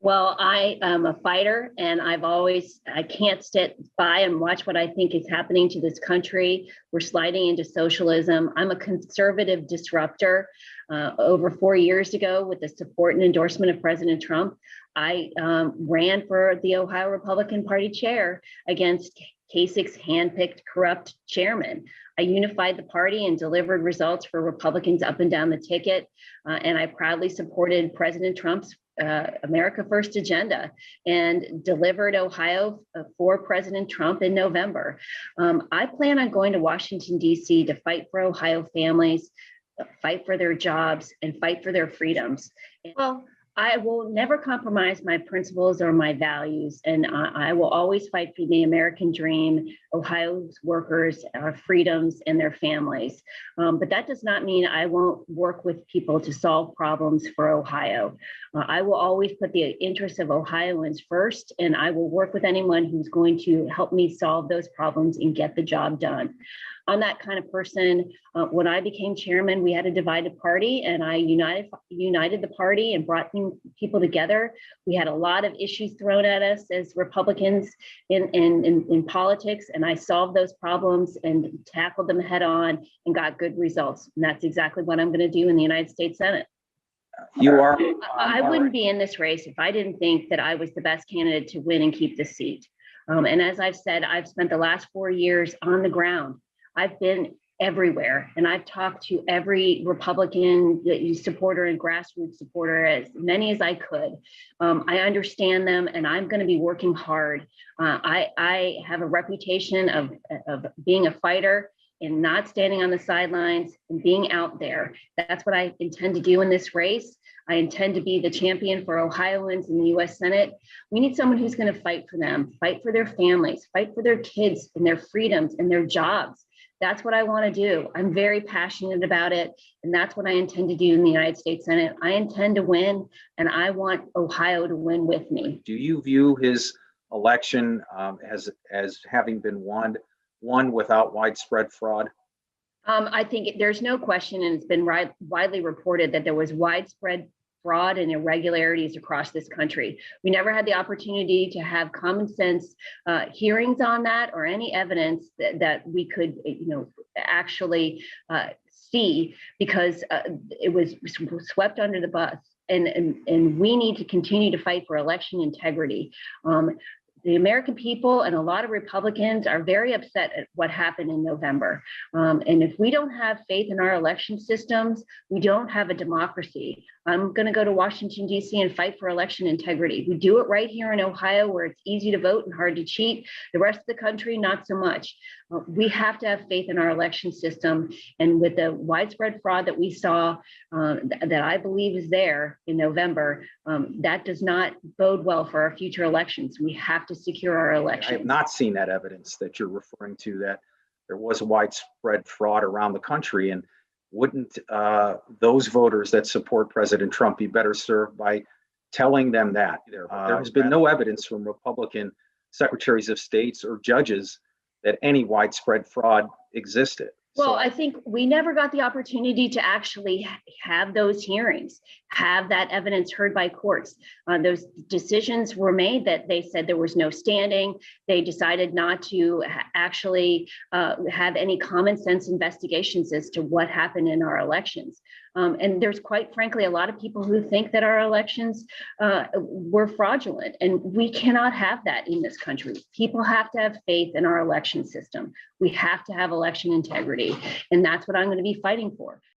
Well, I am a fighter, and I can't sit by and watch what I think is happening to this country. We're sliding into socialism. I'm a conservative disruptor. Over 4 years ago, with the support and endorsement of President Trump, I ran for the Ohio Republican Party chair against Kasich's handpicked corrupt chairman. I unified the party and delivered results for Republicans up and down the ticket. And I proudly supported President Trump's America First agenda and delivered Ohio for President Trump in November. I plan on going to Washington, D.C. to fight for Ohio families, fight for their jobs, and fight for their freedoms. Well, I will never compromise my principles or my values, and I will always fight for the American dream, Ohio's workers, our freedoms, and their families. But that does not mean I won't work with people to solve problems for Ohio. I will always put the interests of Ohioans first, and I will work with anyone who's going to help me solve those problems and get the job done. I'm that kind of person. When I became chairman, we had a divided party, and I united the party and brought people together. We had a lot of issues thrown at us as Republicans in politics, and I solved those problems and tackled them head on and got good results. And that's exactly what I'm going to do in the United States Senate. You are. I wouldn't be in this race if I didn't think that I was the best candidate to win and keep the seat. And as I've said, I've spent the last 4 years on the ground. I've been everywhere, and I've talked to every Republican supporter and grassroots supporter, as many as I could. I understand them, and I'm going to be working hard. I have a reputation of being a fighter and not standing on the sidelines and being out there. That's what I intend to do in this race. I intend to be the champion for Ohioans in the U.S. Senate. We need someone who's going to fight for them, fight for their families, fight for their kids and their freedoms and their jobs. That's what I want to do. I'm very passionate about it, and that's what I intend to do in the United States Senate. I intend to win, and I want Ohio to win with me. Do you view his election as having been won without widespread fraud? I think there's no question, and it's been widely reported that there was widespread fraud and irregularities across this country. We never had the opportunity to have common sense hearings on that, or any evidence that we could, actually see, because it was swept under the bus. And we need to continue to fight for election integrity. The American people and a lot of Republicans are very upset at what happened in November. And if we don't have faith in our election systems, we don't have a democracy. I'm going to go to Washington, D.C. and fight for election integrity. We do it right here in Ohio, where it's easy to vote and hard to cheat. The rest of the country, not so much. We have to have faith in our election system. And with the widespread fraud that we saw, that I believe is there in November, that does not bode well for our future elections. We have to secure our elections. I have not seen that evidence that you're referring to, that there was widespread fraud around the country. And wouldn't those voters that support President Trump be better served by telling them that? There has been no evidence from Republican secretaries of states or judges that any widespread fraud existed. Well, I think we never got the opportunity to actually have those hearings, have that evidence heard by courts. Those decisions were made that they said there was no standing. They decided not to actually have any common sense investigations as to what happened in our elections. And there's, quite frankly, a lot of people who think that our elections were fraudulent, and we cannot have that in this country. People have to have faith in our election system. We have to have election integrity, and that's what I'm going to be fighting for.